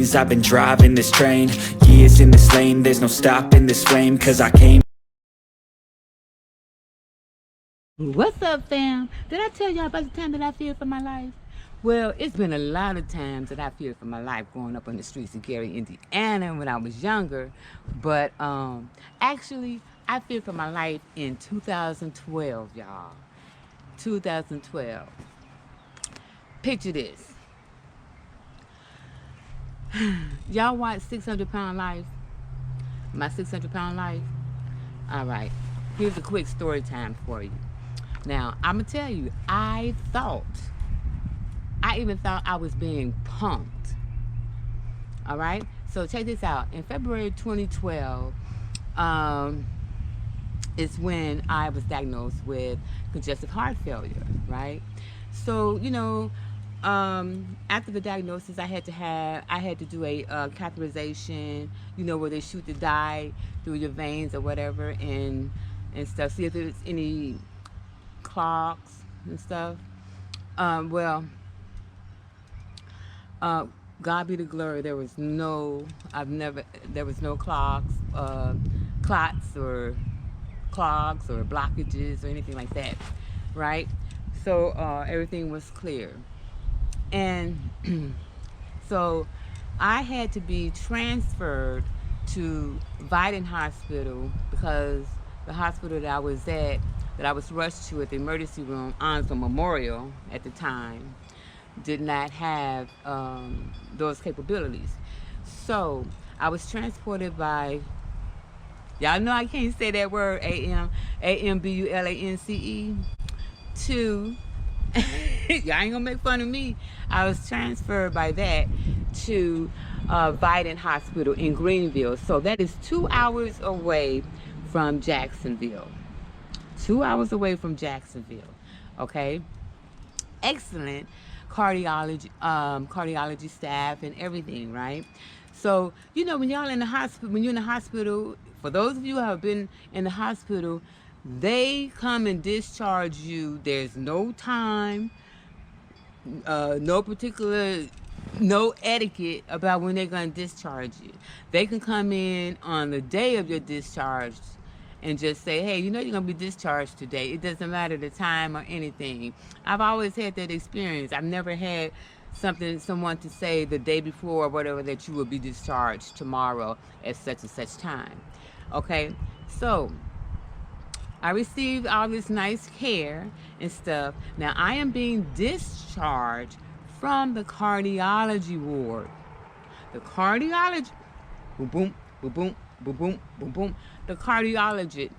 chains. I've been driving this train, years in this lane. There's no stopping this flame, cause I came. What's up, fam? Did I tell y'all about the time that I feared for my life? Well, it's been a lot of times that I feared for my life growing up on the streets of Gary, Indiana when I was younger. But actually, I feared for my life in 2012, y'all. 2012. Picture this. Y'all watch 600 Pound Life? My 600 Pound Life? All right. Here's a quick story time for you. Now, I'm going to tell you, I even thought I was being punked. All right? So check this out. In February 2012, is when I was diagnosed with congestive heart failure, right? So, you know, after the diagnosis, I had to do a catheterization, you know, where they shoot the dye through your veins or whatever and stuff, see if there's any clogs and stuff. God be the glory, there was no clots or blockages or anything like that, right? So everything was clear. And so I had to be transferred to Vidant Hospital because the hospital that I was at, that I was rushed to at the emergency room, Onslow Memorial at the time, did not have those capabilities. So I was transported by, y'all know I can't say that word, ambulance, to, y'all ain't gonna make fun of me. I was transferred by that to Vidant Hospital in Greenville. So that is 2 hours away from Jacksonville. 2 hours away from Jacksonville, okay? Excellent cardiology staff and everything, right? So, you know, when you're in the hospital, for those of you who have been in the hospital, they come and discharge you. There's no time, no etiquette about when they're going to discharge you. They can come in on the day of your discharge and just say, hey, you know you're going to be discharged today. It doesn't matter the time or anything. I've always had that experience. I've never had someone to say the day before or whatever that you will be discharged tomorrow at such and such time. Okay, so I received all this nice care and stuff. Now I am being discharged from the cardiology ward. The cardiology, boom, boom, boom, boom, boom, boom, boom, boom. The cardiology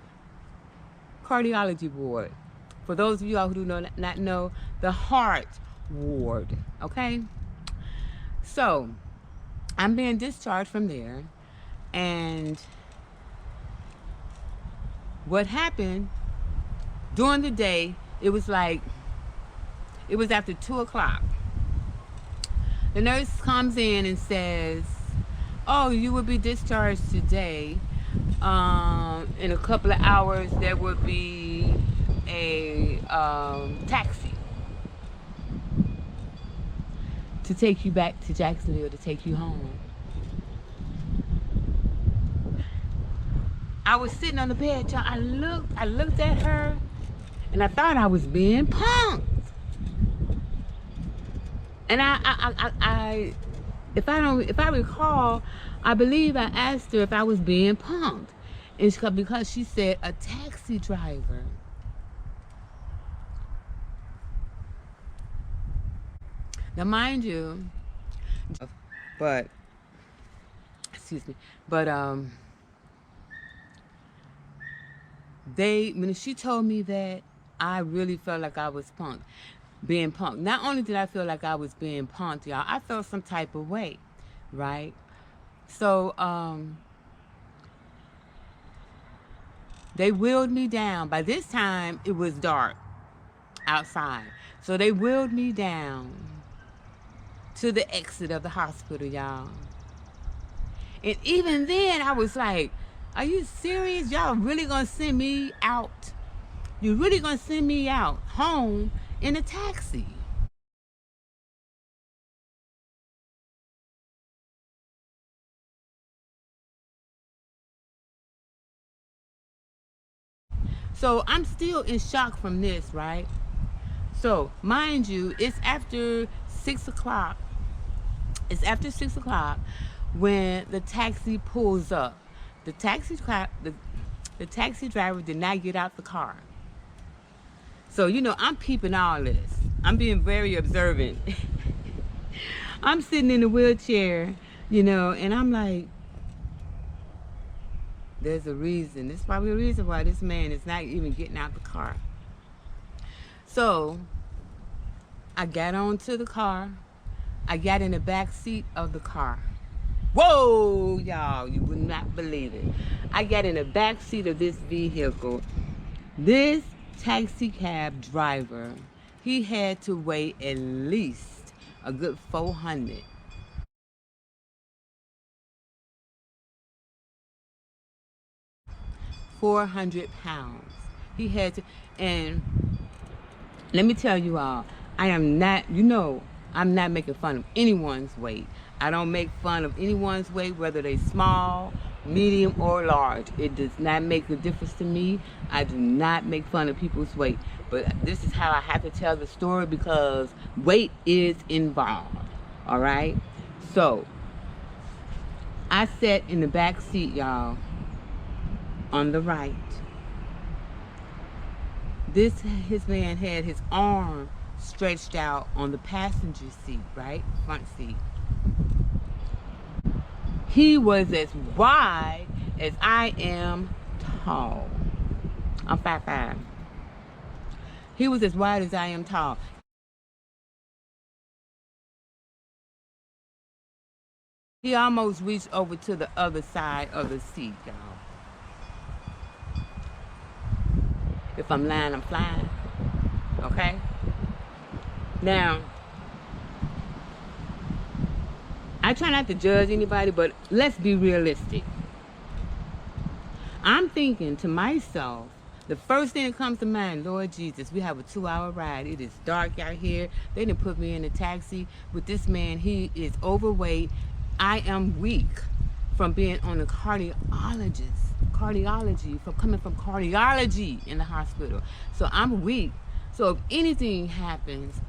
ward. For those of you all who do not know, the heart ward. Okay. So I'm being discharged from there, and what happened during the day, it was after 2 o'clock. The nurse comes in and says, oh, you will be discharged today. In a couple of hours, there will be a taxi to take you back to Jacksonville, to take you home. I was sitting on the bed, y'all. I looked at her, and I thought I was being punked. And if I recall, I believe I asked her if I was being punked, and because she said a taxi driver. Now, mind you, when she told me that, I really felt like I was being punked. Not only did I feel like I was being punked, y'all, I felt some type of way, right? So they wheeled me down. By this time, it was dark outside. So they wheeled me down to the exit of the hospital, y'all. And even then, I was like, are you serious? Y'all really gonna send me out? You really gonna send me out home in a taxi? So I'm still in shock from this, right? So mind you, it's after 6 o'clock. It's after 6 o'clock when the taxi pulls up. The the taxi driver did not get out the car. So I'm peeping all this. I'm being very observant. I'm sitting in the wheelchair, and I'm like, there's a reason. There's probably a reason why this man is not even getting out the car. So I got onto the car. I got in the back seat of the car. Whoa, y'all, you would not believe it. I got in the back seat of this vehicle. This taxi cab driver, he had to weigh at least a good 400 pounds. He had to, and let me tell you all, I am not, I'm not making fun of anyone's weight. I don't make fun of anyone's weight, whether they're small, medium, or large. It does not make a difference to me. I do not make fun of people's weight. But this is how I have to tell the story because weight is involved. All right? So, I sat in the back seat, y'all, on the right. His man had his arm stretched out on the passenger seat, right? Front seat. He was as wide as I am tall. I'm 5'5". He was as wide as I am tall. He almost reached over to the other side of the seat, y'all. If I'm lying, I'm flying. Okay? Now, I try not to judge anybody, but let's be realistic. I'm thinking to myself, the first thing that comes to mind, Lord Jesus, we have a 2-hour ride. It is dark out here. They didn't put me in a taxi with this man. He is overweight. I am weak from being on a cardiology, from coming from cardiology in the hospital. So I'm weak. So if anything happens,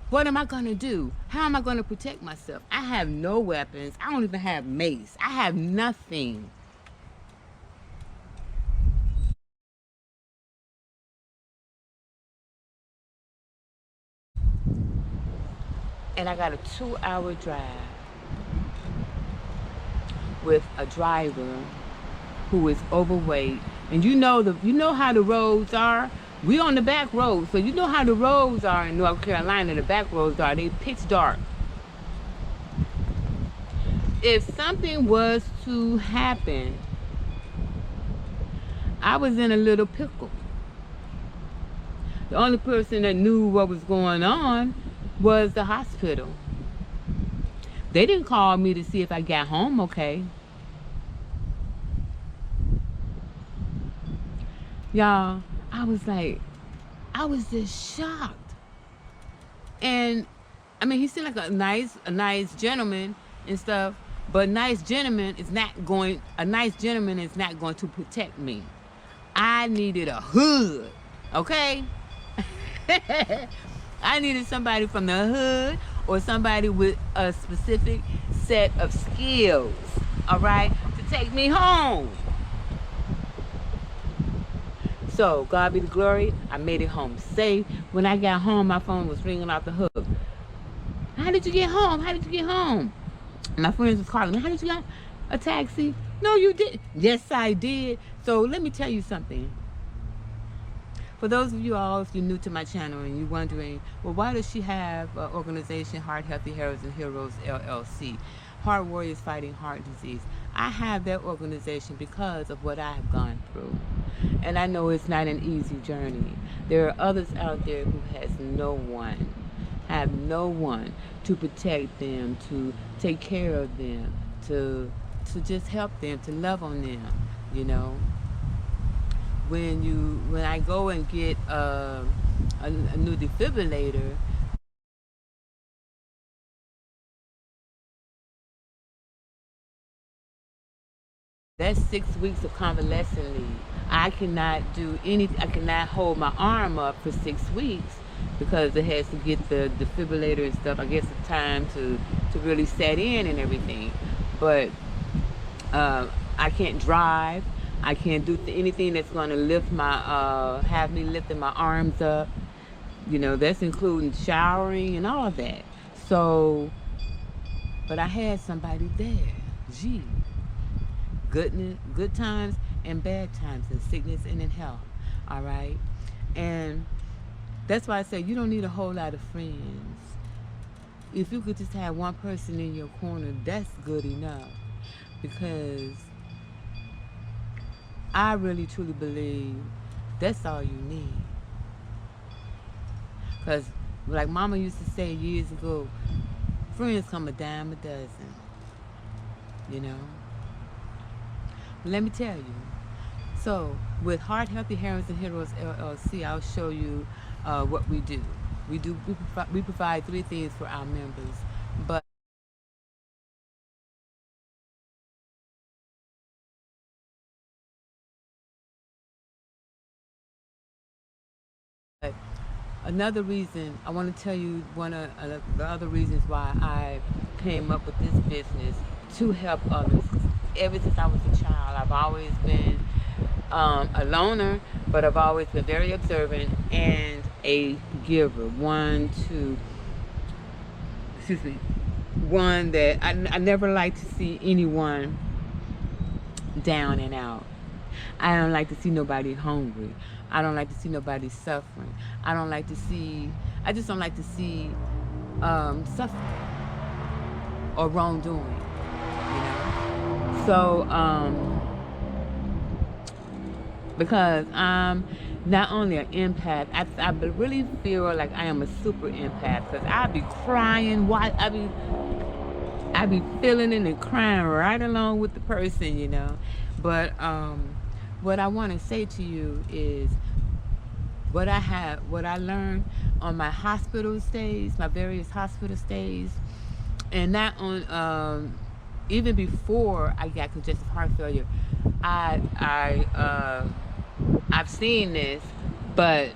what am I going to do? How am I going to protect myself? I have no weapons. I don't even have mace. I have nothing. And I got a 2-hour drive with a driver who is overweight. And you know how the roads are. We on the back road, so you know how the roads are in North Carolina. The back roads are, they pitch dark. If something was to happen, I was in a little pickle. The only person that knew what was going on was the hospital. They didn't call me to see if I got home okay. Y'all, I was just shocked. And I mean, he seemed like a nice gentleman and stuff, but a nice gentleman is not going to protect me. I needed a hood, okay? I needed somebody from the hood or somebody with a specific set of skills, all right, to take me home. So, God be the glory, I made it home safe. When I got home, my phone was ringing off the hook. How did you get home? How did you get home? My friends was calling me, how did you get a taxi? No, you didn't. Yes, I did. So, let me tell you something. For those of you all, if you're new to my channel and you're wondering, well, why does she have an organization, Heart Healthy Heroes and Heroes, LLC? Heart Warriors Fighting Heart Disease. I have that organization because of what I have gone through. And I know it's not an easy journey. There are others out there who have no one to protect them, to take care of them, to just help them, to love on them, you know. When I go and get a new defibrillator, That's 6 weeks of convalescent leave. I cannot do anything. I cannot hold my arm up for 6 weeks because it has to get the defibrillator and stuff. I guess the time to really set in and everything. But I can't drive. I can't do anything that's going to lift my have me lifting my arms up. You know, that's including showering and all of that. So, but I had somebody there. Gee, good times and bad times, in sickness and in health. All right, and that's why I say you don't need a whole lot of friends. If you could just have one person in your corner, that's good enough. Because I really truly believe that's all you need. Because, like Mama used to say years ago, friends come a dime a dozen. You know? Let me tell you. So, with Heart Healthy Heroes and Heroes LLC, I'll show you what we do. We provide 3 things for our members. But another reason, I want to tell you one of the other reasons why I came up with this business to help others. Ever since I was a child, I've always been a loner, but I've always been very observant and a giver. One that I never like to see anyone down and out. I don't like to see nobody hungry. I don't like to see nobody suffering. I just don't like to see suffering or wrongdoing, you know? So, because I'm not only an empath, I really feel like I am a super empath because I be crying, I be feeling it and crying right along with the person, you know? But what I want to say to you is what I learned on my hospital stays, my various hospital stays, and not on even before I got congestive heart failure. I've seen this, but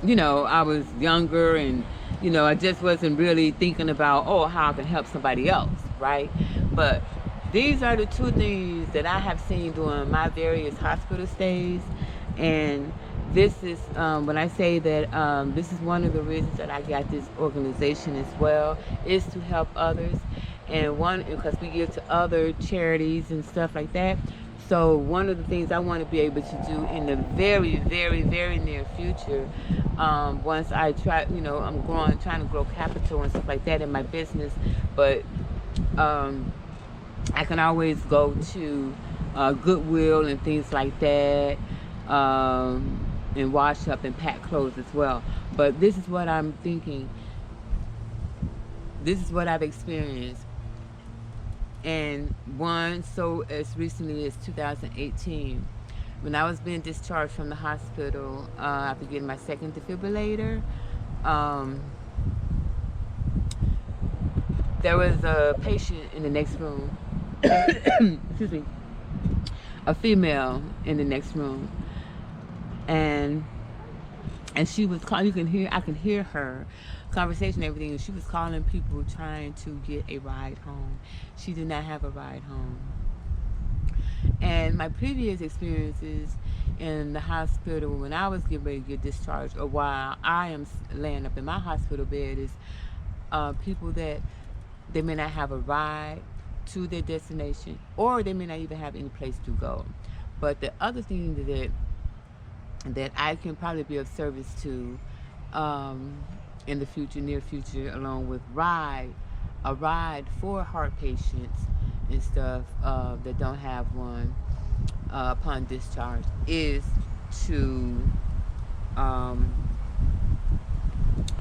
you know, I was younger and you know, I just wasn't really thinking about, oh, how I can help somebody else, right? But these are the 2 things that I have seen during my various hospital stays. And this is, when I say that this is one of the reasons that I got this organization as well, is to help others. And because we give to other charities and stuff like that. So one of the things I want to be able to do in the very, very, very near future, once I try, you know, I'm trying to grow capital and stuff like that in my business, but I can always go to Goodwill and things like that, and wash up and pack clothes as well. But this is what I'm thinking. This is what I've experienced. And so as recently as 2018, when I was being discharged from the hospital after getting my 2nd defibrillator, there was a patient in the next room, excuse me, a female in the next room, and she was calling. I can hear her conversation and everything, and she was calling people trying to get a ride home. She did not have a ride home. And my previous experiences in the hospital when I was getting ready to get discharged, or while I am laying up in my hospital bed, is people that they may not have a ride to their destination, or they may not even have any place to go. But the other thing that I can probably be of service to in the future, near future, along with a ride for heart patients and stuff that don't have one upon discharge, is to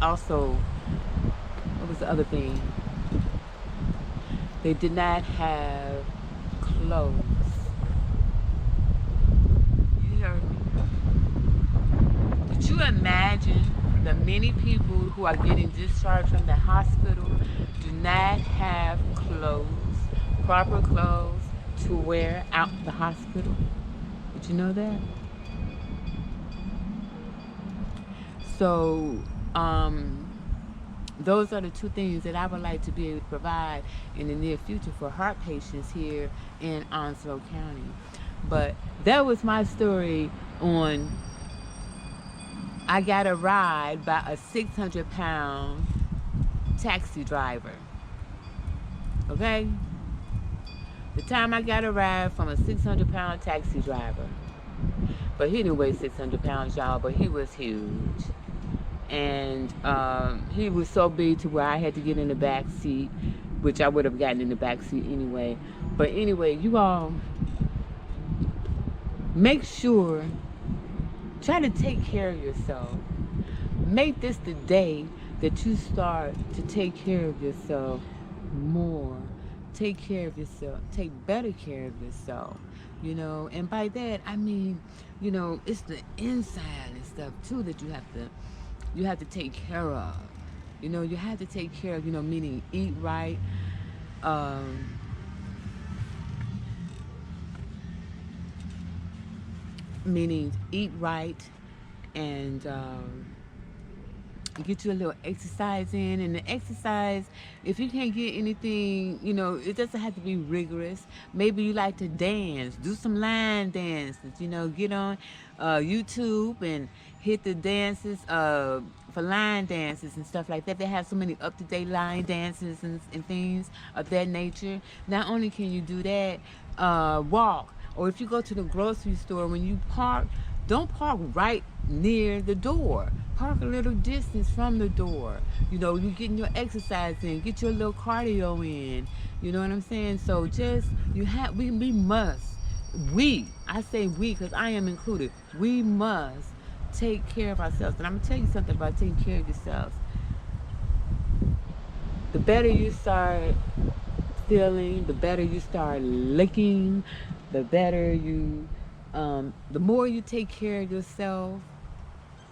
also, what was the other thing? They did not have clothes. You heard me. Could you imagine the many people who are getting discharged from the hospital do not have clothes, proper clothes to wear out the hospital. Did you know that? So, those are the two things that I would like to be able to provide in the near future for heart patients here in Onslow County. But that was my story on I got a ride by a 600-pound taxi driver. Okay? The time I got a ride from a 600-pound taxi driver. But he didn't weigh 600 pounds, y'all, but he was huge. And he was so big to where I had to get in the back seat, which I would have gotten in the back seat anyway. But anyway, you all make sure, try to take care of yourself. Make this the day that you start to take care of yourself more. Take care of yourself. Take better care of yourself. You know, and by that I mean, you know, it's the inside and stuff too that you have to take care of. You know, you have to take care of, you know, meaning eat right, meaning eat right, and get you a little exercise in. And the exercise, if you can't get anything, you know, it doesn't have to be rigorous. Maybe you like to dance, do some line dances, you know, get on YouTube and hit the dances for line dances and stuff like that. They have so many up-to-date line dances and things of that nature. Not only can you do that, walk. Or if you go to the grocery store, when you park, don't park right near the door. Park a little distance from the door. You know, you getting your exercise in, get your little cardio in. You know what I'm saying? So just, we must, I say we because I am included, we must take care of ourselves. And I'm going to tell you something about taking care of yourselves. The better you start feeling, the better you start looking, the better you, the more you take care of yourself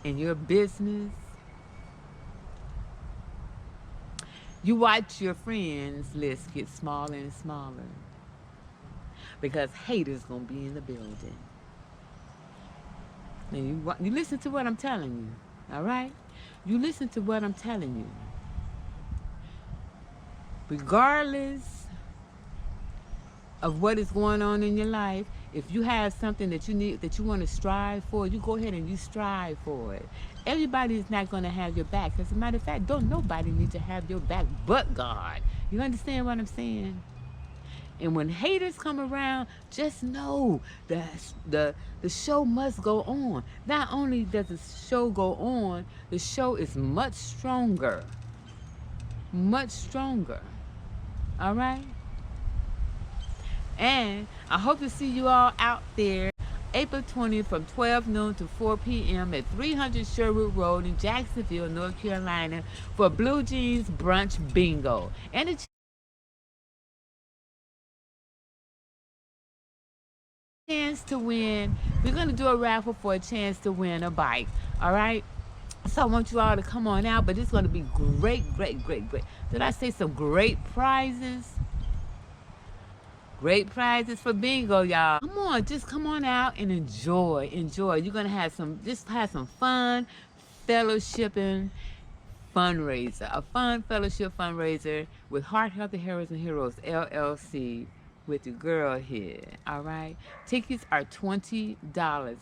and your business, you watch your friends list get smaller and smaller because haters gonna be in the building. And you listen to what I'm telling you, all right? You listen to what I'm telling you. Regardless of what is going on in your life, if you have something that you need, that you want to strive for, you go ahead and you strive for it. Everybody is not going to have your back. As a matter of fact, don't nobody need to have your back but God. You understand what I'm saying? And when haters come around, just know that the show must go on. Not only does the show go on, the show is much stronger. Much stronger. All right? And I hope to see you all out there April 20th from 12 noon to 4 p.m. at 300 Sherwood Road in Jacksonville, North Carolina for Blue Jeans Brunch Bingo. And a chance to win. We're going to do a raffle for a chance to win a bike. All right? So I want you all to come on out, but it's going to be great. Did I say some great prizes? Great prizes for bingo, y'all. Come on, just come on out and enjoy. You're gonna have some fun fellowshipping fundraiser. A fun fellowship fundraiser with Heart Healthy Heroes and Heroes LLC with the girl here. All right. Tickets are $20.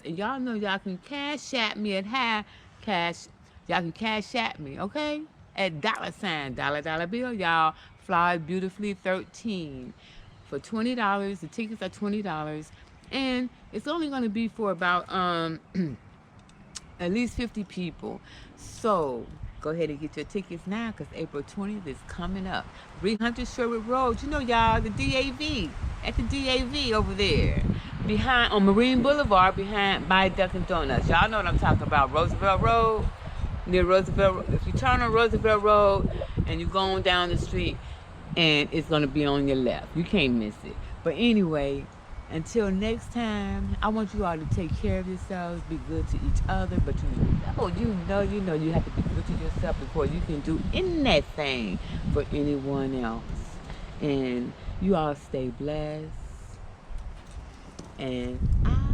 And y'all know y'all can cash at me at y'all can cash at me, okay? At $, bill, y'all. Fly Beautifully 13. For $20, the tickets are $20, and it's only going to be for about at least 50 people. So go ahead and get your tickets now, because April 20th is coming up. 300 Sherwood Road, you know, y'all, the DAV, at the DAV over there, behind on Marine Boulevard, behind by Dunkin' Donuts. Y'all know what I'm talking about. Roosevelt Road, near Roosevelt. If you turn on Roosevelt Road and you go on down the street, and it's going to be on your left. You can't miss it. But anyway, until next time, I want you all to take care of yourselves, be good to each other, but you know you have to be good to yourself before you can do anything for anyone else. And you all stay blessed, and out.